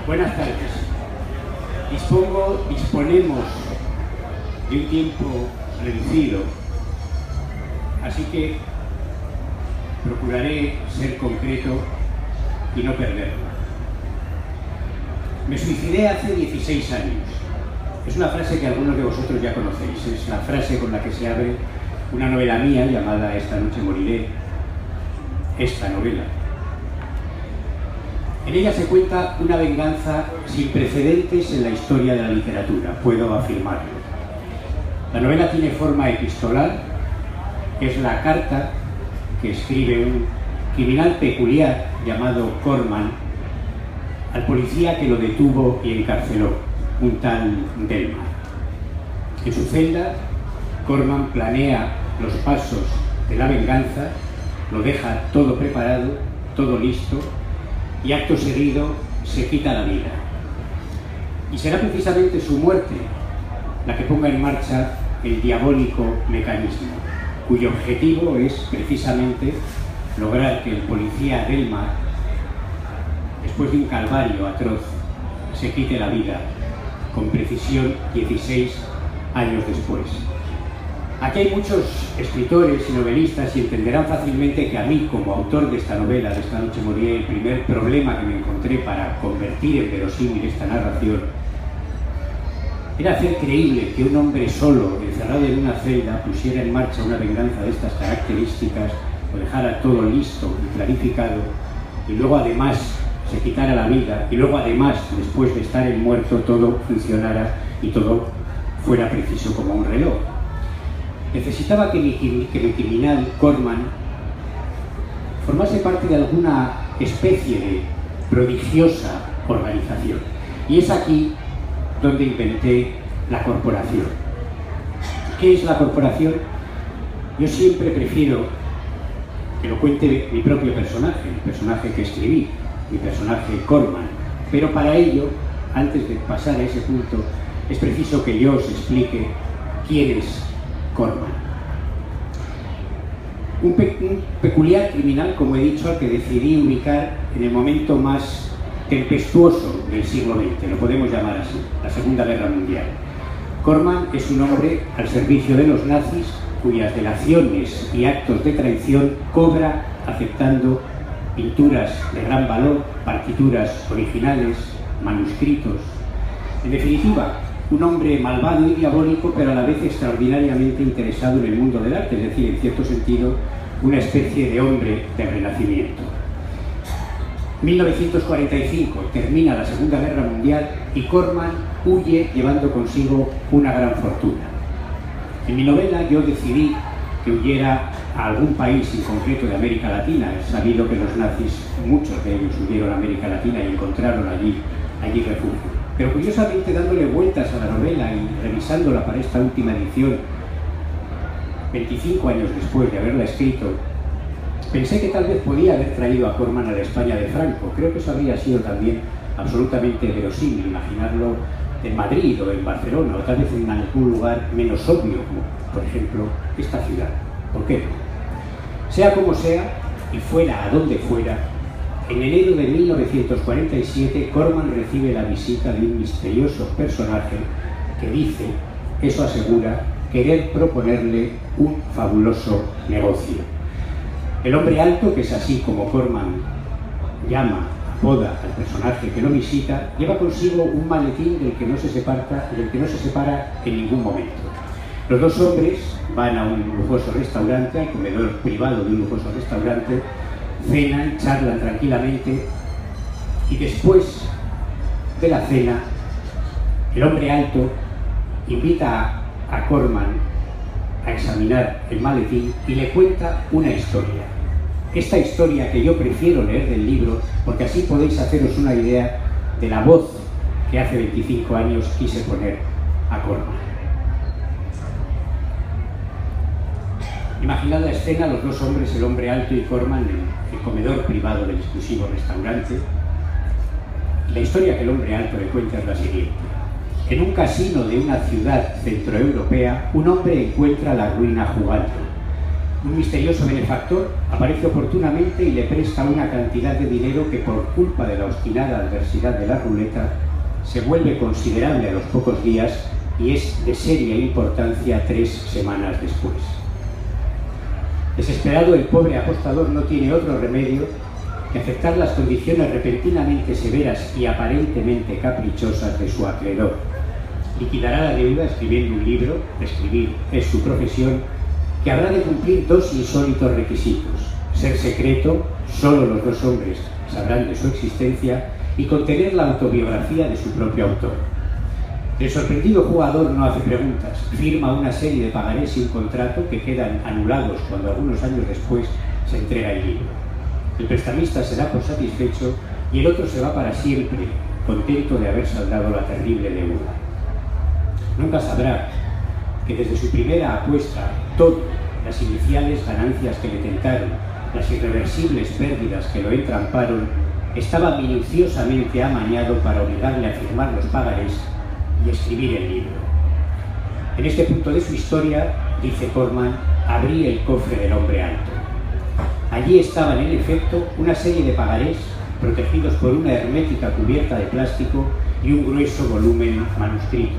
Buenas tardes. Disponemos de un tiempo reducido, así que procuraré ser concreto y no perderlo. Me suicidé hace 16 años. Es una frase que algunos de vosotros ya conocéis. Es la frase con la que se abre una novela mía llamada Esta noche moriré. Esta novela. En ella se cuenta una venganza sin precedentes en la historia de la literatura, puedo afirmarlo. La novela tiene forma epistolar, es la carta que escribe un criminal peculiar llamado Corman al policía que lo detuvo y encarceló, un tal Delmar. En su celda, Corman planea los pasos de la venganza, lo deja todo preparado, todo listo, y acto seguido se quita la vida. Y será precisamente su muerte la que ponga en marcha el diabólico mecanismo, cuyo objetivo es precisamente lograr que el policía Delmar, después de un calvario atroz, se quite la vida con precisión 16 años después. Aquí hay muchos escritores y novelistas y entenderán fácilmente que a mí, como autor de esta novela, de Esta noche moriré, el primer problema que me encontré para convertir en verosímil esta narración era hacer creíble que un hombre solo, encerrado en una celda, pusiera en marcha una venganza de estas características, lo dejara todo listo y clarificado, y luego además se quitara la vida, y luego además, después de estar en muerto, todo funcionara y todo fuera preciso como un reloj. Necesitaba que mi criminal, Corman, formase parte de alguna especie de prodigiosa organización. Y es aquí donde inventé la corporación. ¿Qué es la corporación? Yo siempre prefiero que lo cuente mi propio personaje, el personaje que escribí, mi personaje Corman. Pero para ello, antes de pasar a ese punto, es preciso que yo os explique quién es Corman. Un peculiar criminal, como he dicho, al que decidí ubicar en el momento más tempestuoso del siglo XX, lo podemos llamar así, la Segunda Guerra Mundial. Corman es un hombre al servicio de los nazis cuyas delaciones y actos de traición cobra aceptando pinturas de gran valor, partituras originales, manuscritos. En definitiva, un hombre malvado y diabólico, pero a la vez extraordinariamente interesado en el mundo del arte, es decir, en cierto sentido, una especie de hombre del Renacimiento. 1945 termina la Segunda Guerra Mundial y Corman huye llevando consigo una gran fortuna. En mi novela yo decidí que huyera a algún país en concreto de América Latina. He sabido que los nazis, muchos de ellos huyeron a América Latina y encontraron allí refugio. Pero curiosamente, dándole vueltas a la novela y revisándola para esta última edición, 25 años después de haberla escrito, pensé que tal vez podía haber traído a Corman a la España de Franco. Creo que eso habría sido también absolutamente verosímil, imaginarlo en Madrid o en Barcelona, o tal vez en algún lugar menos obvio, como por ejemplo esta ciudad. ¿Por qué no? Sea como sea, y fuera a donde fuera, en enero de 1947, Corman recibe la visita de un misterioso personaje que dice, eso asegura, querer proponerle un fabuloso negocio. El hombre alto, que es así como Corman apoda al personaje que lo visita, lleva consigo un maletín del que no se separa en ningún momento. Los dos hombres van a un lujoso restaurante, al comedor privado de un lujoso restaurante, cenan, charlan tranquilamente y después de la cena el hombre alto invita a Corman a examinar el maletín y le cuenta una historia. Esta historia que yo prefiero leer del libro porque así podéis haceros una idea de la voz que hace 25 años quise poner a Corman. Imaginad la escena, los dos hombres, el hombre alto y Corman, en el comedor privado del exclusivo restaurante. La historia que el hombre alto le cuenta es la siguiente. En un casino de una ciudad centroeuropea, un hombre encuentra la ruina jugando. Un misterioso benefactor aparece oportunamente y le presta una cantidad de dinero que, por culpa de la obstinada adversidad de la ruleta, se vuelve considerable a los pocos días y es de seria importancia 3 semanas después. Desesperado, el pobre apostador no tiene otro remedio que aceptar las condiciones repentinamente severas y aparentemente caprichosas de su acreedor. Liquidará la deuda escribiendo un libro, escribir es su profesión, que habrá de cumplir 2 insólitos requisitos: ser secreto, solo los 2 hombres sabrán de su existencia, y contener la autobiografía de su propio autor. El sorprendido jugador no hace preguntas, firma una serie de pagarés y un contrato que quedan anulados cuando algunos años después se entrega el libro. El prestamista se da por satisfecho y el otro se va para siempre, contento de haber saldado la terrible deuda. Nunca sabrá que desde su primera apuesta, todo, las iniciales ganancias que le tentaron, las irreversibles pérdidas que lo entramparon, estaba minuciosamente amañado para obligarle a firmar los pagarés y escribir el libro. En este punto de su historia, dice Corman, abrí el cofre del hombre alto. Allí estaban, en efecto, una serie de pagarés protegidos por una hermética cubierta de plástico y un grueso volumen manuscrito.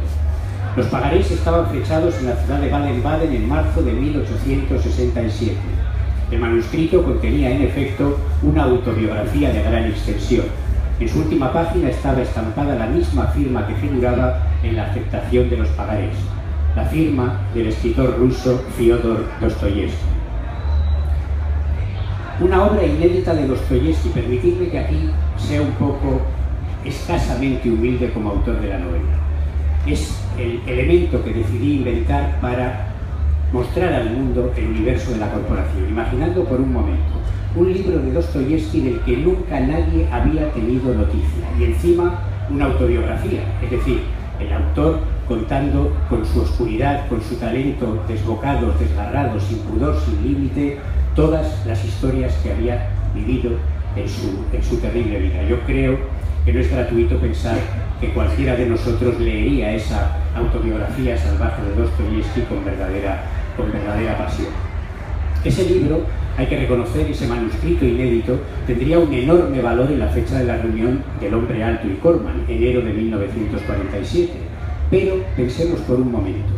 Los pagarés estaban fechados en la ciudad de Baden-Baden en marzo de 1867. El manuscrito contenía, en efecto, una autobiografía de gran extensión. En su última página estaba estampada la misma firma que figuraba en la aceptación de los pagarés, la firma del escritor ruso Fyodor Dostoyevsky. Una obra inédita de Dostoyevsky. Permitidme que aquí sea un poco escasamente humilde como autor de la novela. Es el elemento que decidí inventar para mostrar al mundo el universo de la corporación, imaginando por un momento un libro de Dostoyevsky del que nunca nadie había tenido noticia, y encima una autobiografía, es decir, el autor contando con su oscuridad, con su talento, desbocados, desgarrados, sin pudor, sin límite, todas las historias que había vivido en su terrible vida. Yo creo que no es gratuito pensar que cualquiera de nosotros leería esa autobiografía salvaje de Dostoyevsky con verdadera pasión. Ese libro, hay que reconocer, ese manuscrito inédito, tendría un enorme valor en la fecha de la reunión del Hombre Alto y Corman, enero de 1947. Pero pensemos por un momento,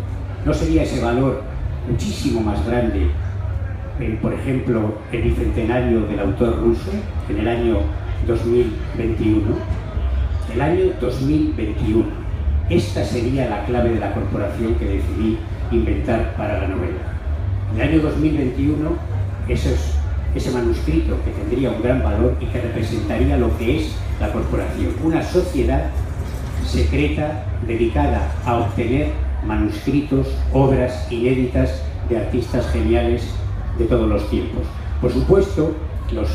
¿no sería ese valor muchísimo más grande por ejemplo, el bicentenario del autor ruso, en el año 2021? El año 2021. Esta sería la clave de la corporación que decidí inventar para la novela. En el año 2021, ese manuscrito que tendría un gran valor y que representaría lo que es la corporación, una sociedad secreta dedicada a obtener manuscritos, obras inéditas de artistas geniales de todos los tiempos. Por supuesto, los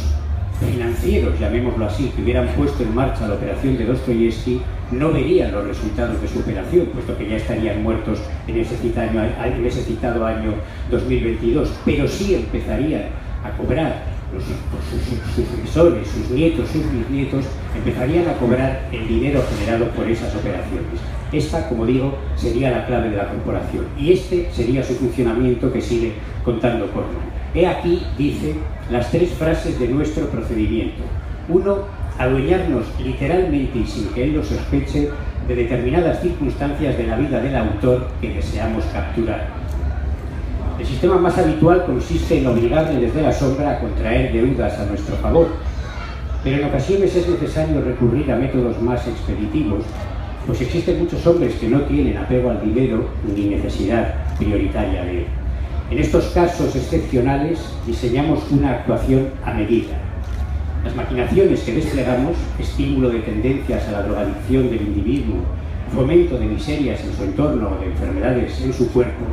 financieros, llamémoslo así, que hubieran puesto en marcha la operación de Dostoyevsky no verían los resultados de su operación, puesto que ya estarían muertos en ese citado año 2022, pero sí empezarían a cobrar sus sucesores, sus nietos, sus bisnietos, empezarían a cobrar el dinero generado por esas operaciones. Esta, como digo, sería la clave de la corporación, y este sería su funcionamiento que sigue contando Corman. He aquí, dice, las 3 frases de nuestro procedimiento. 1. Adueñarnos literalmente y sin que él lo sospeche de determinadas circunstancias de la vida del autor que deseamos capturar. El sistema más habitual consiste en obligarle desde la sombra a contraer deudas a nuestro favor, pero en ocasiones es necesario recurrir a métodos más expeditivos, pues existen muchos hombres que no tienen apego al dinero ni necesidad prioritaria de él. En estos casos excepcionales diseñamos una actuación a medida. Las maquinaciones que desplegamos, estímulo de tendencias a la drogadicción del individuo, fomento de miserias en su entorno o de enfermedades en su cuerpo,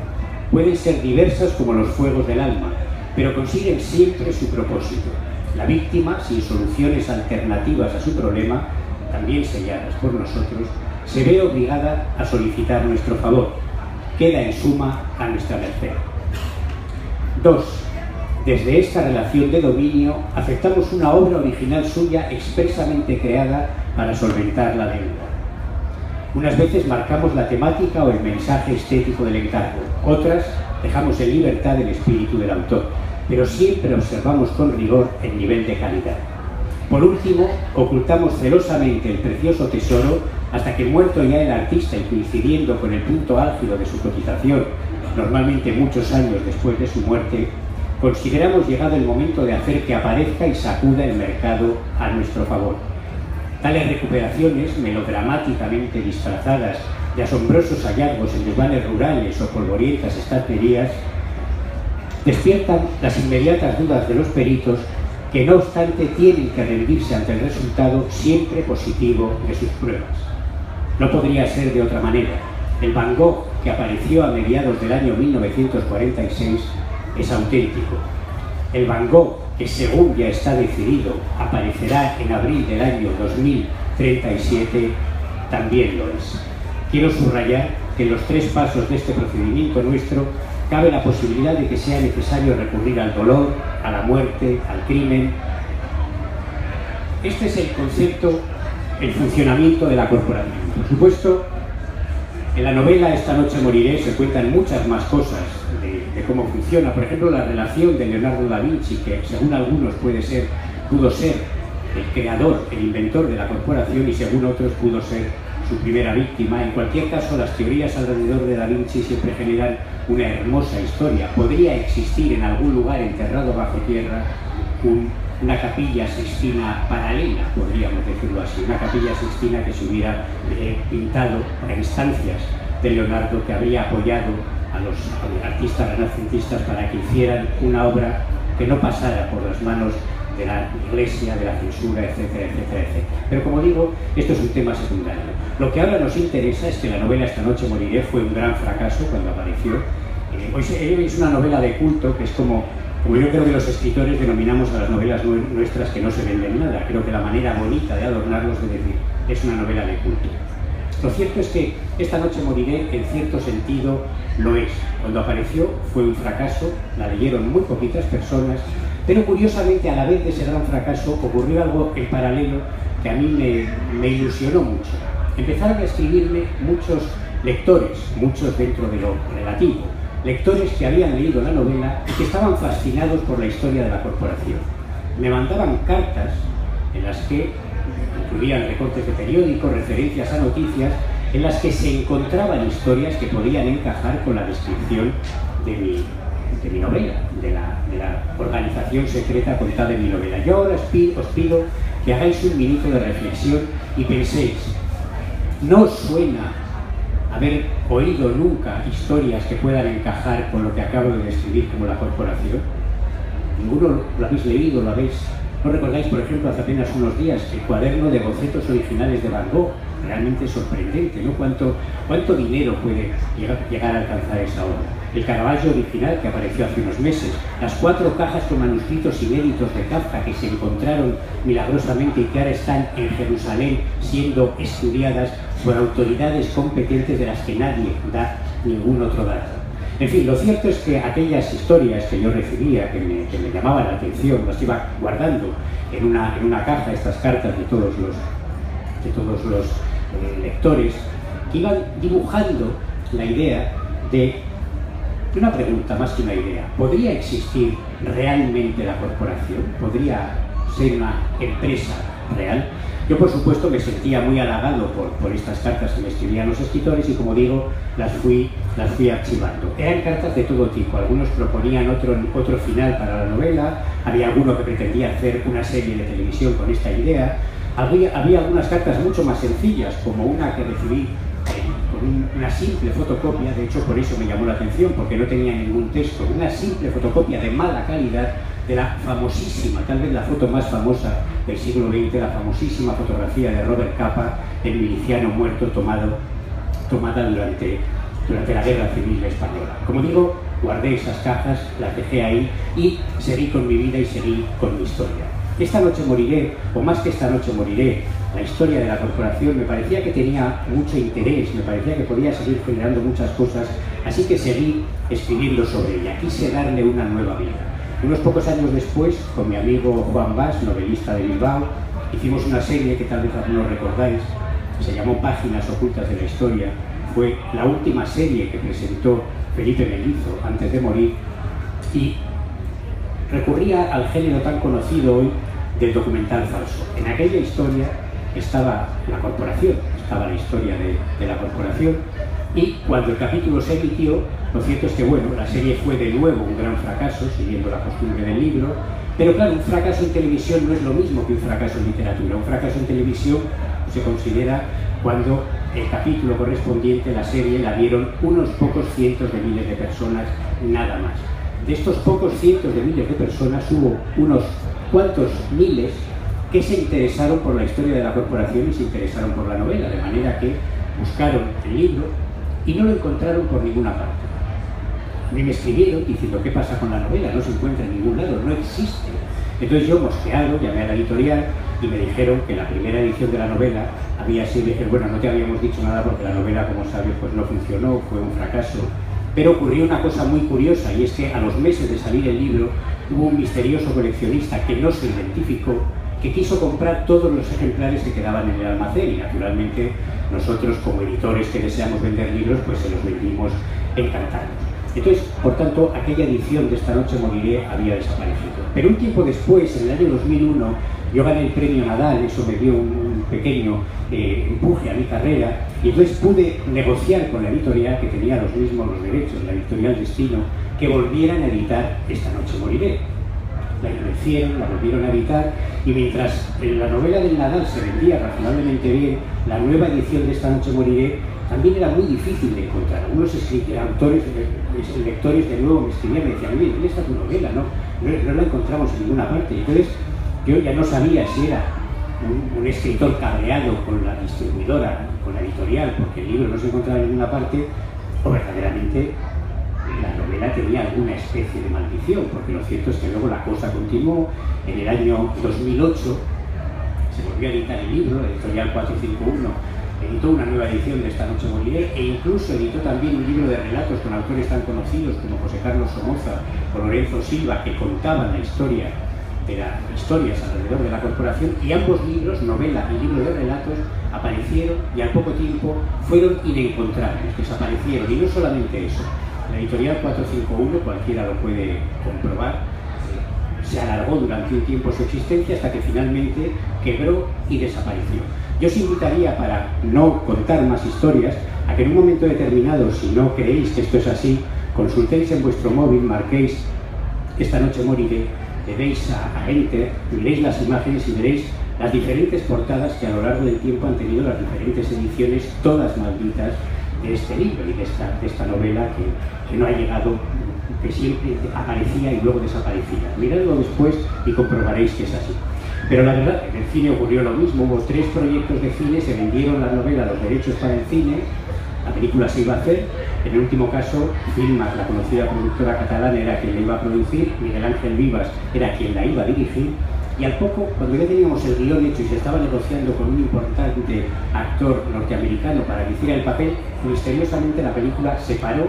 pueden ser diversas como los fuegos del alma, pero consiguen siempre su propósito. La víctima, sin soluciones alternativas a su problema, también selladas por nosotros, se ve obligada a solicitar nuestro favor. Queda en suma a nuestra merced. 2. Desde esta relación de dominio aceptamos una obra original suya expresamente creada para solventar la deuda. Unas veces marcamos la temática o el mensaje estético del encargo, otras dejamos en libertad el espíritu del autor. pero siempre observamos con rigor el nivel de calidad. Por último, ocultamos celosamente el precioso tesoro hasta que, muerto ya el artista y coincidiendo con el punto álgido de su cotización, normalmente muchos años después de su muerte, consideramos llegado el momento de hacer que aparezca y sacuda el mercado a nuestro favor. Tales recuperaciones, melodramáticamente disfrazadas de asombrosos hallazgos en desvanes rurales o polvorientas estanterías, despiertan las inmediatas dudas de los peritos que, no obstante, tienen que rendirse ante el resultado siempre positivo de sus pruebas. No podría ser de otra manera. El Van Gogh que apareció a mediados del año 1946 es auténtico. El Van Gogh que, según ya está decidido, aparecerá en abril del año 2037, también lo es. Quiero subrayar que en los 3 pasos de este procedimiento nuestro cabe la posibilidad de que sea necesario recurrir al dolor, a la muerte, al crimen. Este es el concepto, el funcionamiento de la corporación. Por supuesto, en la novela Esta noche moriré se cuentan muchas más cosas de cómo funciona. Por ejemplo, la relación de Leonardo da Vinci, que según algunos pudo ser el creador, el inventor de la corporación, y según otros pudo ser su primera víctima. En cualquier caso, las teorías alrededor de da Vinci siempre generan una hermosa historia. Podría existir en algún lugar enterrado bajo tierra una capilla sixtina paralela, podríamos decirlo así, una capilla sixtina que se hubiera pintado a instancias de Leonardo, que habría apoyado a los artistas renacentistas para que hicieran una obra que no pasara por las manos de la Iglesia, de la censura, etcétera, etcétera, etcétera. Pero como digo, esto es un tema secundario. Lo que ahora nos interesa es que la novela Esta noche moriré fue un gran fracaso cuando apareció. Es una novela de culto, que es como yo creo que los escritores denominamos a las novelas nuestras que no se venden nada. Creo que la manera bonita de adornarlos es decir, es una novela de culto. Lo cierto es que Esta noche moriré, en cierto sentido, lo es. Cuando apareció fue un fracaso, la leyeron muy poquitas personas, pero curiosamente, a la vez de ese gran fracaso, ocurrió algo en paralelo que a mí me ilusionó mucho. Empezaron a escribirme muchos lectores, muchos dentro de lo relativo, lectores que habían leído la novela y que estaban fascinados por la historia de la corporación. Me mandaban cartas en las que incluían recortes de periódicos, referencias a noticias, en las que se encontraban historias que podían encajar con la descripción de mi novela, de la organización secreta contada en mi novela. Yo ahora os pido que hagáis un minuto de reflexión y penséis, ¿no os suena haber oído nunca historias que puedan encajar con lo que acabo de describir como la corporación? ¿Ninguno lo habéis leído, lo habéis? ¿No recordáis, por ejemplo, hace apenas unos días el cuaderno de bocetos originales de Van Gogh? Realmente sorprendente, ¿no? ¿Cuánto dinero puede llegar a alcanzar esa obra? El Caravaggio original, que apareció hace unos meses, las 4 cajas con manuscritos inéditos de Kafka que se encontraron milagrosamente y que ahora están en Jerusalén siendo estudiadas por autoridades competentes de las que nadie da ningún otro dato. En fin, lo cierto es que aquellas historias que yo recibía, que me llamaban la atención, las iba guardando en una caja, estas cartas de todos los lectores, que iban dibujando la idea de una pregunta más que una idea. ¿Podría existir realmente la corporación? ¿Podría ser una empresa real? Yo, por supuesto, me sentía muy halagado por estas cartas que me escribían los escritores y, como digo, las fui archivando. Eran cartas de todo tipo. Algunos proponían otro final para la novela, había alguno que pretendía hacer una serie de televisión con esta idea, había algunas cartas mucho más sencillas, como una que recibí con una simple fotocopia. De hecho, por eso me llamó la atención, porque no tenía ningún texto, una simple fotocopia de mala calidad de la famosísima, tal vez la foto más famosa del siglo XX, la famosísima fotografía de Robert Capa, el miliciano muerto tomada durante la Guerra Civil Española. Como digo, guardé esas cajas, las dejé ahí y seguí con mi vida y seguí con mi historia. Esta noche moriré, o más que Esta noche moriré, la historia de la corporación me parecía que tenía mucho interés, me parecía que podía seguir generando muchas cosas, así que seguí escribiendo sobre ella, quise darle una nueva vida. Unos pocos años después, con mi amigo Juan Bas, novelista de Bilbao, hicimos una serie que tal vez algunos recordáis, se llamó Páginas ocultas de la historia. Fue la última serie que presentó Felipe Mellizo antes de morir y recurría al género tan conocido hoy del documental falso. En aquella historia estaba la corporación, estaba la historia de la corporación, y cuando el capítulo se emitió, lo cierto es que bueno, la serie fue de nuevo un gran fracaso, siguiendo la costumbre del libro, pero claro, un fracaso en televisión no es lo mismo que un fracaso en literatura. Un fracaso en televisión se considera cuando el capítulo correspondiente, la serie, la vieron unos pocos cientos de miles de personas, nada más. De estos pocos cientos de miles de personas hubo unos cuantos miles que se interesaron por la historia de la corporación y se interesaron por la novela, de manera que buscaron el libro y no lo encontraron por ninguna parte. A mí me escribieron diciendo: ¿qué pasa con la novela? No se encuentra en ningún lado, no existe. Entonces yo, mosqueado, llamé a la editorial y me dijeron que la primera edición de la novela había sido, dije, bueno, no te habíamos dicho nada porque la novela, como sabes, pues no funcionó, fue un fracaso. Pero ocurrió una cosa muy curiosa, y es que a los meses de salir el libro hubo un misterioso coleccionista que no se identificó, que quiso comprar todos los ejemplares que quedaban en el almacén, y naturalmente nosotros, como editores que deseamos vender libros, pues se los vendimos encantados. Entonces, por tanto, aquella edición de Esta noche moriré había desaparecido. Pero un tiempo después, en el año 2001, yo gané el premio Nadal, eso me dio un pequeño empuje a mi carrera, y entonces pude negociar con la editorial, que tenía los mismos los derechos, la editorial Destino, que volvieran a editar Esta noche moriré. La hicieron, la volvieron a editar, y mientras la novela del Nadal se vendía razonablemente bien, la nueva edición de Esta noche moriré también era muy difícil de encontrar. Algunos autores, lectores de nuevo me escribían y me decían: oye, ¿dónde está tu novela? No la encontramos en ninguna parte. Entonces yo ya no sabía si era un escritor cabreado con la distribuidora, con la editorial, porque el libro no se encontraba en ninguna parte, o verdaderamente la novela tenía alguna especie de maldición, porque lo cierto es que luego la cosa continuó. En el año 2008 se volvió a editar el libro, la editorial 451 editó una nueva edición de Esta noche moriré, e incluso editó también un libro de relatos con autores tan conocidos como José Carlos Somoza o Lorenzo Silva, que contaban la historia de las historias alrededor de la corporación, y ambos libros, novela y libro de relatos, aparecieron y al poco tiempo fueron inencontrables, desaparecieron. Y no solamente eso, la editorial 451, cualquiera lo puede comprobar, se alargó durante un tiempo su existencia hasta que finalmente quebró y desapareció. Yo os invitaría, para no contar más historias, a que en un momento determinado, si no creéis que esto es así, consultéis en vuestro móvil, marquéis Esta noche moriré, le deis a Enter, miréis las imágenes y veréis las diferentes portadas que a lo largo del tiempo han tenido las diferentes ediciones, todas malditas, de este libro y de esta novela que no ha llegado, que siempre aparecía y luego desaparecía. Miradlo después y comprobaréis que es así. Pero la verdad, en el cine ocurrió lo mismo. Hubo 3 proyectos de cine, se vendieron la novela, los derechos para el cine, la película se iba a hacer. En el último caso, Filmas, la conocida productora catalana, era quien la iba a producir, Miguel Ángel Vivas era quien la iba a dirigir, y al poco, cuando ya teníamos el guión hecho y se estaba negociando con un importante actor norteamericano para que hiciera el papel, misteriosamente la película se paró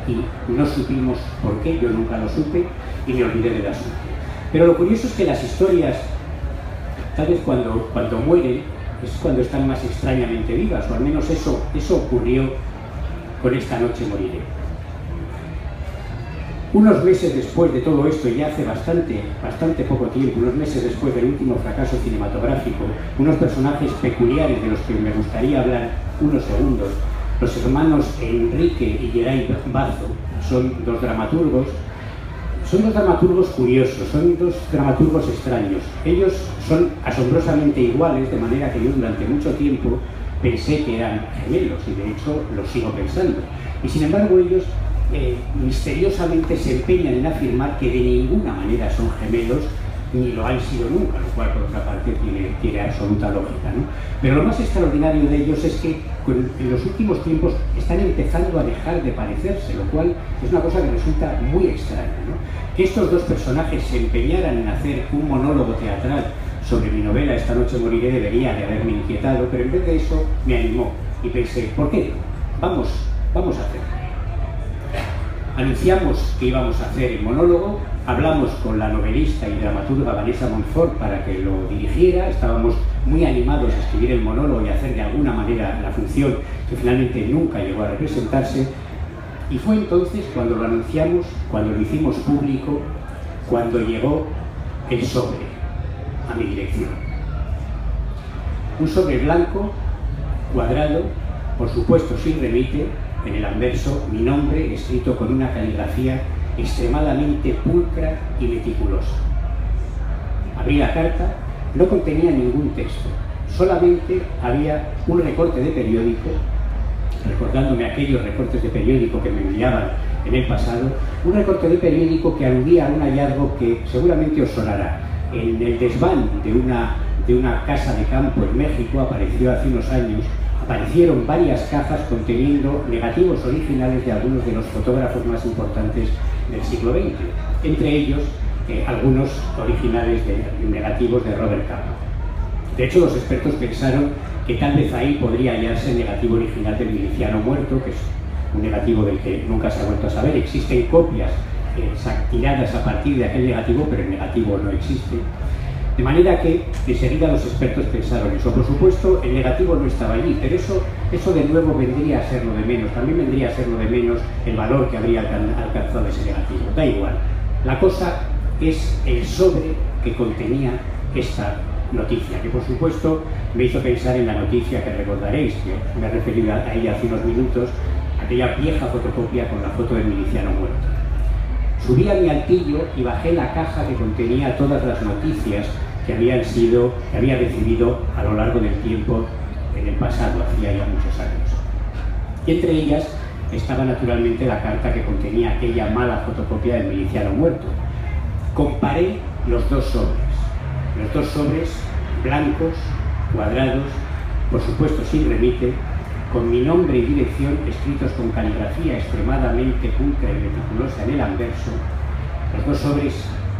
y no supimos por qué. Yo nunca lo supe y me olvidé del asunto. Pero lo curioso es que las historias, tal vez cuando mueren, es cuando están más extrañamente vivas, o al menos eso ocurrió con Esta noche moriré. Unos meses después de todo esto, ya hace bastante poco tiempo, unos meses después del último fracaso cinematográfico, unos personajes peculiares de los que me gustaría hablar unos segundos, los hermanos Enrique y Geray Bazo, son dos dramaturgos curiosos, son dos dramaturgos extraños. Ellos son asombrosamente iguales, de manera que yo durante mucho tiempo pensé que eran gemelos, y de hecho lo sigo pensando. Y sin embargo ellos misteriosamente se empeñan en afirmar que de ninguna manera son gemelos, ni lo han sido nunca, lo cual por otra parte tiene absoluta lógica, ¿no? Pero lo más extraordinario de ellos es que en los últimos tiempos están empezando a dejar de parecerse, lo cual es una cosa que resulta muy extraña, ¿no? Que estos dos personajes se empeñaran en hacer un monólogo teatral sobre mi novela Esta noche moriré debería de haberme inquietado, pero en vez de eso me animó y pensé: ¿por qué no? Vamos a hacerlo. Anunciamos que íbamos a hacer el monólogo, hablamos con la novelista y dramaturga Vanessa Montfort para que lo dirigiera, estábamos muy animados a escribir el monólogo y hacer de alguna manera la función que finalmente nunca llegó a representarse, y fue entonces cuando lo anunciamos, cuando lo hicimos público, cuando llegó el sobre a mi dirección. Un sobre blanco, cuadrado, por supuesto sin remite, en el anverso mi nombre escrito con una caligrafía extremadamente pulcra y meticulosa. Abrí la carta, no contenía ningún texto, solamente había un recorte de periódico, recordándome aquellos recortes de periódico que me enviaban en el pasado, un recorte de periódico que aludía a un hallazgo que seguramente os sonará. En el desván de una casa de campo en México aparecieron varias cajas conteniendo negativos originales de algunos de los fotógrafos más importantes del siglo XX, entre ellos algunos originales de negativos de Robert Capa. De hecho, los expertos pensaron que tal vez ahí podría hallarse el negativo original del miliciano muerto, que es un negativo del que nunca se ha vuelto a saber. Existen copias tiradas a partir de aquel negativo, pero el negativo no existe. De manera que enseguida los expertos pensaron eso. Por supuesto, el negativo no estaba allí, pero eso de nuevo vendría a ser lo de menos. También vendría a ser lo de menos el valor que habría alcanzado ese negativo. Da igual. La cosa es el sobre que contenía esta noticia, que por supuesto me hizo pensar en la noticia que recordaréis, que me he referido a ella hace unos minutos, aquella vieja fotocopia con la foto del miliciano muerto. Subí a mi altillo y bajé la caja que contenía todas las noticias que había recibido a lo largo del tiempo en el pasado, hacía ya muchos años. Y entre ellas estaba naturalmente la carta que contenía aquella mala fotocopia del miliciano muerto. Comparé los dos sobres blancos, cuadrados, por supuesto sin remite, con mi nombre y dirección escritos con caligrafía extremadamente pulcra y meticulosa en el anverso, los dos sobres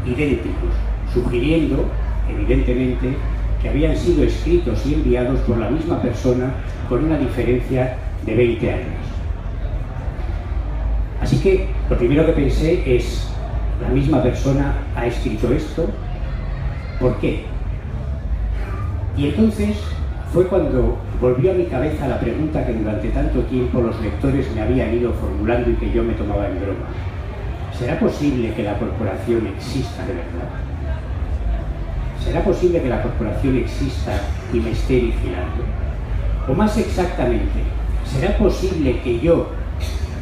idénticos, sugiriendo, evidentemente, que habían sido escritos y enviados por la misma persona con una diferencia de 20 años. Así que lo primero que pensé es, ¿la misma persona ha escrito esto? ¿Por qué? Y entonces fue cuando volvió a mi cabeza la pregunta que durante tanto tiempo los lectores me habían ido formulando y que yo me tomaba en broma. ¿Será posible que la corporación exista de verdad? ¿Será posible que la corporación exista y me esté vigilando? O más exactamente, ¿será posible que yo,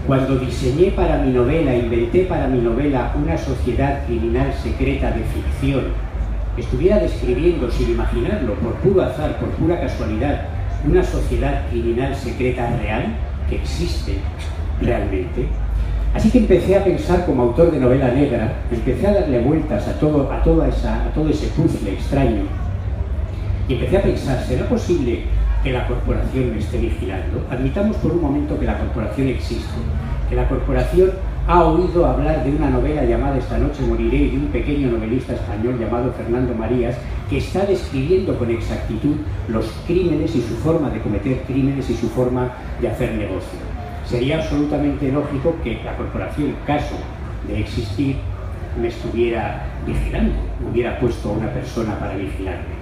cuando diseñé para mi novela, inventé para mi novela una sociedad criminal secreta de ficción, estuviera describiendo, sin imaginarlo, por puro azar, por pura casualidad, una sociedad criminal secreta real, que existe realmente? Así que empecé a pensar como autor de novela negra, empecé a darle vueltas a todo ese puzzle extraño, y empecé a pensar, ¿será posible que la corporación me esté vigilando? Admitamos por un momento que la corporación existe, que la corporación ha oído hablar de una novela llamada Esta noche moriré y de un pequeño novelista español llamado Fernando Marías que está describiendo con exactitud los crímenes y su forma de cometer crímenes y su forma de hacer negocio. Sería absolutamente lógico que la corporación, en caso de existir, me estuviera vigilando, hubiera puesto a una persona para vigilarme.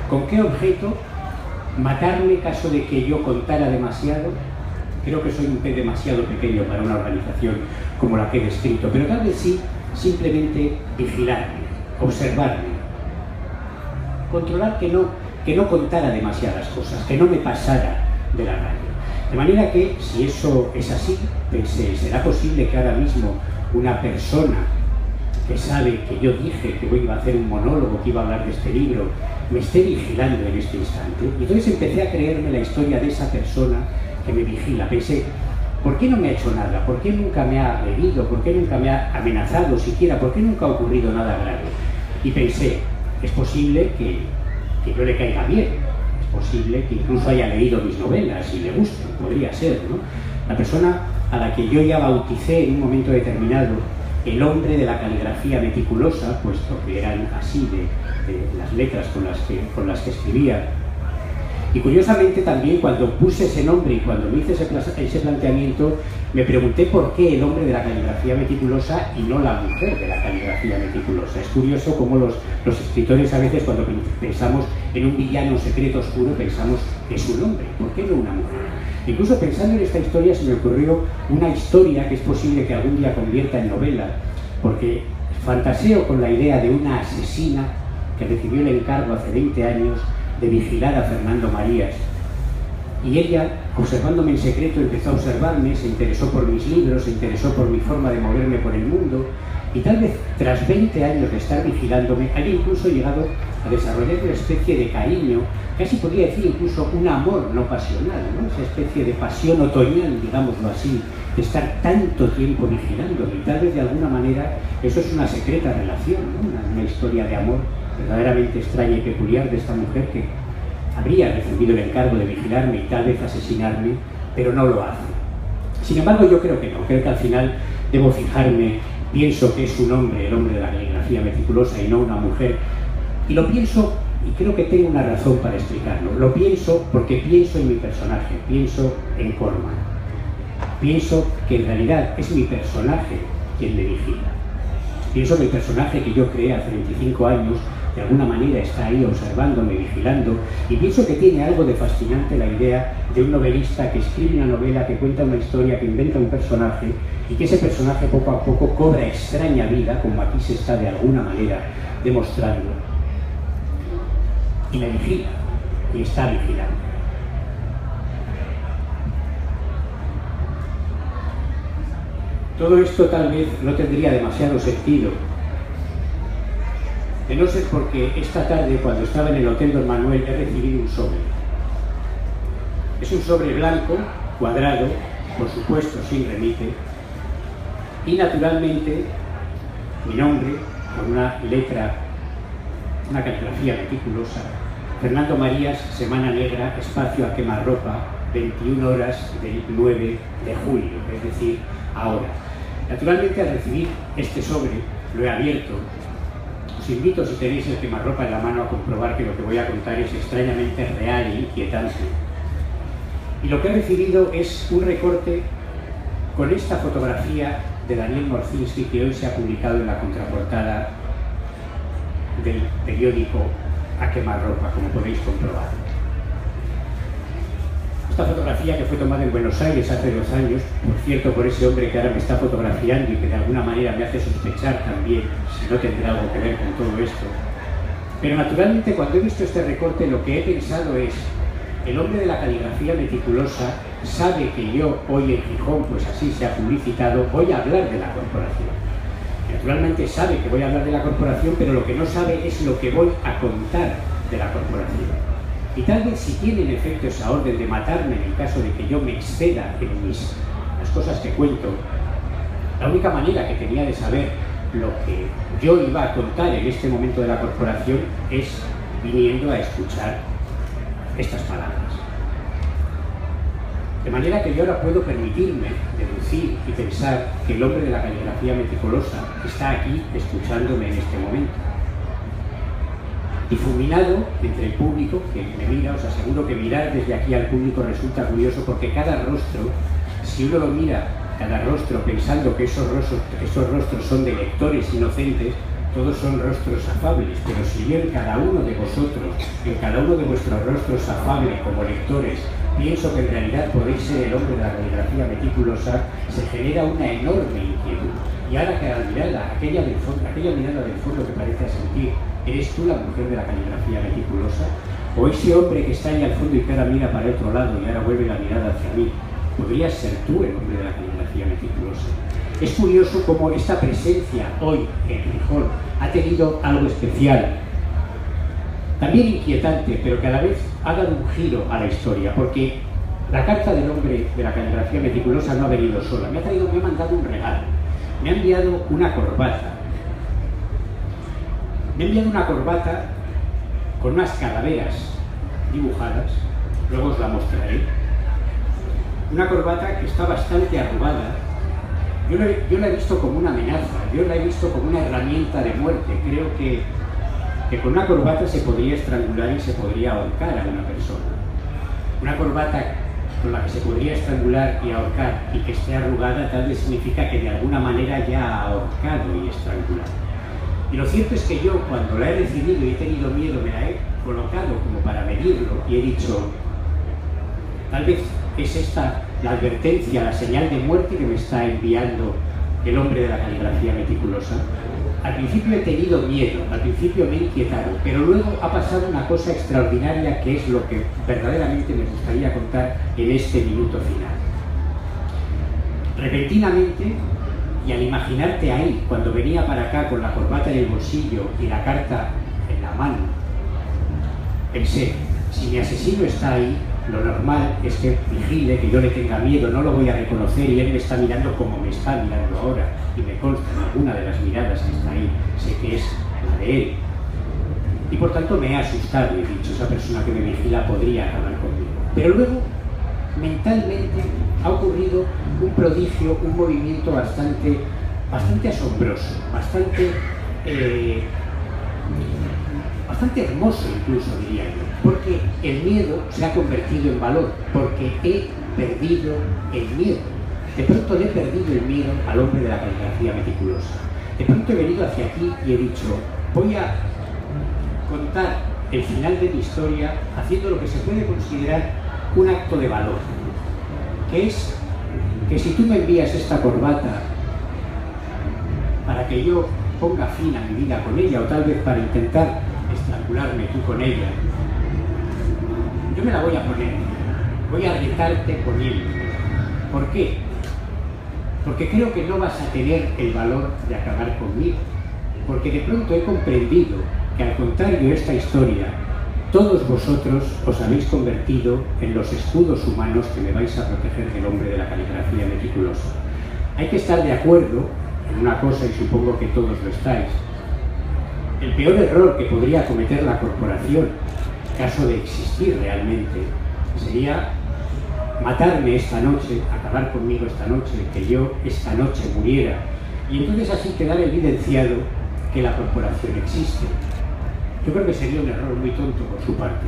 ¿Con qué objeto? ¿Matarme caso de que yo contara demasiado? Creo que soy un pez demasiado pequeño para una organización como la que he descrito, pero tal vez sí, simplemente vigilarme, observarme, controlar que no contara demasiadas cosas, que no me pasara de la raya. De manera que, si eso es así, pensé, ¿será posible que ahora mismo una persona que sabe que yo dije que iba a hacer un monólogo, que iba a hablar de este libro, me esté vigilando en este instante? Y entonces empecé a creerme la historia de esa persona que me vigila. Pensé, ¿por qué no me ha hecho nada? ¿Por qué nunca me ha agredido? ¿Por qué nunca me ha amenazado siquiera? ¿Por qué nunca ha ocurrido nada grave? Y pensé, es posible que yo le caiga bien, es posible que incluso haya leído mis novelas y le gusten, podría ser, ¿no? La persona a la que yo ya bauticé en un momento determinado el hombre de la caligrafía meticulosa, puesto que eran así de las letras con las que escribía. Y curiosamente también cuando puse ese nombre y cuando me hice ese planteamiento, me pregunté por qué el hombre de la caligrafía meticulosa y no la mujer de la caligrafía meticulosa. Es curioso cómo los escritores a veces cuando pensamos en un villano secreto oscuro pensamos que es un hombre, ¿por qué no una mujer? Incluso pensando en esta historia se me ocurrió una historia que es posible que algún día convierta en novela, porque Fantaseo con la idea de una asesina que recibió el encargo hace 20 años de vigilar a Fernando Marías. Y ella, observándome en secreto, empezó a observarme, se interesó por mis libros, se interesó por mi forma de moverme por el mundo, y tal vez tras 20 años de estar vigilándome, haya incluso llegado a desarrollar una especie de cariño, casi podría decir incluso un amor no pasional, ¿no? Esa especie de pasión otoñal, digámoslo así, de estar tanto tiempo vigilándome, y tal vez de alguna manera eso es una secreta relación, ¿no? Una historia de amor verdaderamente extraña y peculiar de esta mujer que habría recibido el encargo de vigilarme y tal vez asesinarme, pero no lo hace. Sin embargo, yo creo que no, creo que al final debo fijarme, pienso que es un hombre, el hombre de la caligrafía meticulosa y no una mujer, y lo pienso, y creo que tengo una razón para explicarlo, lo pienso porque pienso en mi personaje, pienso en Corman, pienso que en realidad es mi personaje quien me vigila, pienso que el personaje que yo creé hace 25 años de alguna manera está ahí observándome, vigilando, y pienso que tiene algo de fascinante la idea de un novelista que escribe una novela, que cuenta una historia, que inventa un personaje, y que ese personaje poco a poco cobra extraña vida, como aquí se está de alguna manera demostrando, y me vigila, y está vigilando. Todo esto tal vez no tendría demasiado sentido, de no ser porque esta tarde, cuando estaba en el Hotel Don Manuel, he recibido un sobre. Es un sobre blanco, cuadrado, por supuesto sin remite, y naturalmente mi nombre, con una letra, una caligrafía meticulosa, Fernando Marías, Semana Negra, espacio a quemarropa, 21 horas del 9 de julio, es decir, ahora. Naturalmente, al recibir este sobre, lo he abierto. Os invito, si tenéis el quemarropa en la mano, a comprobar que lo que voy a contar es extrañamente real e inquietante. Y lo que he recibido es un recorte con esta fotografía de Daniel Morzinski, que hoy se ha publicado en la contraportada del periódico A Quemarropa, como podéis comprobar. Esta fotografía, que fue tomada en Buenos Aires hace 2 años, por cierto, por ese hombre que ahora me está fotografiando y que de alguna manera me hace sospechar también si no tendrá algo que ver con todo esto. Pero naturalmente, cuando he visto este recorte, lo que he pensado es: el hombre de la caligrafía meticulosa sabe que yo hoy en Gijón, pues así se ha publicitado, voy a hablar de la corporación. Naturalmente sabe que voy a hablar de la corporación, pero lo que no sabe es lo que voy a contar de la corporación. Y tal vez, si tiene en efecto esa orden de matarme en el caso de que yo me exceda en las cosas que cuento, la única manera que tenía de saber lo que yo iba a contar en este momento de la corporación es viniendo a escuchar estas palabras. De manera que yo ahora puedo permitirme deducir y pensar que el hombre de la caligrafía meticulosa está aquí escuchándome en este momento. Difuminado entre el público que me mira, os aseguro que mirar desde aquí al público resulta curioso, porque cada rostro, si uno lo mira, cada rostro pensando que esos rostros son de lectores inocentes, todos son rostros afables, pero si yo en cada uno de vosotros, en cada uno de vuestros rostros afables como lectores, pienso que en realidad podéis ser el hombre de la caligrafía meticulosa, se genera una enorme inquietud. Y ahora que aquella mirada del fondo que parece asentir, ¿eres tú la mujer de la caligrafía meticulosa? ¿O ese hombre que está ahí al fondo y que ahora mira para el otro lado y ahora vuelve la mirada hacia mí? ¿Podrías ser tú el hombre de la caligrafía meticulosa? Es curioso cómo esta presencia hoy en Gijón ha tenido algo especial, también inquietante, pero que a la vez ha dado un giro a la historia, porque la carta del hombre de la caligrafía meticulosa no ha venido sola, me ha mandado un regalo, me ha enviado una corbata. Me ha enviado una corbata con unas calaveras dibujadas, luego os la mostraré. Una corbata que está bastante arrugada. Yo la he visto como una amenaza, yo la he visto como una herramienta de muerte. Creo que con una corbata se podría estrangular y se podría ahorcar a una persona. Una corbata con la que se podría estrangular y ahorcar y que esté arrugada tal vez significa que de alguna manera ya ha ahorcado y estrangulado. Y lo cierto es que yo, cuando la he recibido y he tenido miedo, me la he colocado como para medirlo y he dicho: tal vez es esta la advertencia, la señal de muerte que me está enviando el hombre de la caligrafía meticulosa. Al principio he tenido miedo, al principio me he inquietado, pero luego ha pasado una cosa extraordinaria que es lo que verdaderamente me gustaría contar en este minuto final. Repentinamente, y al imaginarte ahí, cuando venía para acá con la corbata en el bolsillo y la carta en la mano, pensé, si mi asesino está ahí, lo normal es que vigile, que yo le tenga miedo, no lo voy a reconocer y él me está mirando como me está mirando ahora. Y me consta en alguna de las miradas que está ahí, sé que es la de él. Y por tanto me he asustado y he dicho, esa persona que me vigila podría acabar conmigo. Pero luego, mentalmente, ha ocurrido un prodigio, un movimiento bastante asombroso, bastante hermoso incluso, diría yo, porque el miedo se ha convertido en valor, porque he perdido el miedo. De pronto le he perdido el miedo al hombre de la caligrafía meticulosa. De pronto he venido hacia aquí y he dicho, voy a contar el final de mi historia haciendo lo que se puede considerar un acto de valor, que es que si tú me envías esta corbata para que yo ponga fin a mi vida con ella, o tal vez para intentar estrangularme tú con ella, yo me la voy a poner, voy a retarte poniéndola. ¿Por qué? Porque creo que no vas a tener el valor de acabar conmigo, porque de pronto he comprendido que al contrario de esta historia, todos vosotros os habéis convertido en los escudos humanos que me vais a proteger del hombre de la caligrafía meticulosa. Hay que estar de acuerdo en una cosa, y supongo que todos lo estáis. El peor error que podría cometer la corporación, en caso de existir realmente, sería matarme esta noche, acabar conmigo esta noche, que yo esta noche muriera, y entonces así quedar evidenciado que la corporación existe. Yo creo que sería un error muy tonto por su parte,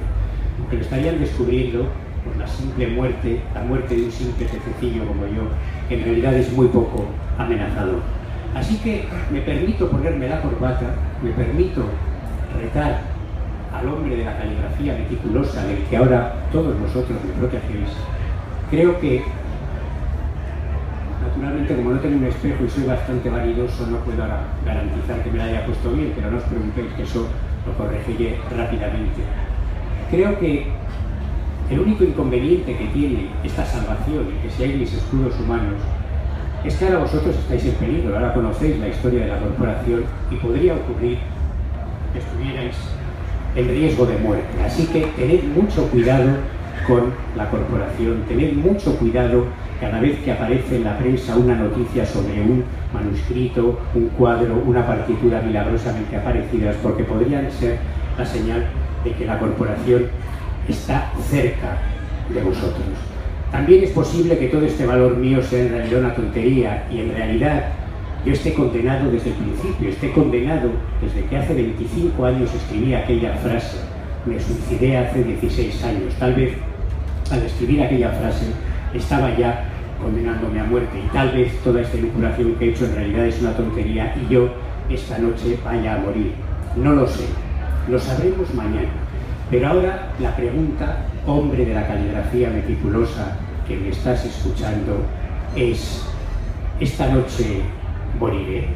porque lo estarían descubriendo por la simple muerte, la muerte de un simple pececillo como yo, que en realidad es muy poco amenazador. Así que me permito ponerme la corbata, me permito retar al hombre de la caligrafía meticulosa del que ahora todos vosotros me protegéis. Creo que, naturalmente, como no tengo un espejo y soy bastante vanidoso, no puedo garantizar que me la haya puesto bien, pero no os preocupéis, que eso lo corregiré rápidamente. Creo que el único inconveniente que tiene esta salvación, que seáis mis escudos humanos, es que ahora vosotros estáis en peligro, ahora conocéis la historia de la corporación y podría ocurrir que estuvierais en riesgo de muerte. Así que tened mucho cuidado con la corporación, tened mucho cuidado cada vez que aparece en la prensa una noticia sobre un manuscrito, un cuadro, una partitura milagrosamente aparecidas, porque podrían ser la señal de que la corporación está cerca de vosotros. También es posible que todo este valor mío sea en realidad una tontería y en realidad yo esté condenado desde el principio, esté condenado desde que hace 25 años escribí aquella frase, me suicidé hace 16 años, tal vez al escribir aquella frase estaba ya condenándome a muerte y tal vez toda esta elucubración que he hecho en realidad es una tontería y yo esta noche vaya a morir. No lo sé, lo sabremos mañana. Pero ahora la pregunta, hombre de la caligrafía meticulosa que me estás escuchando, es: ¿esta noche moriré?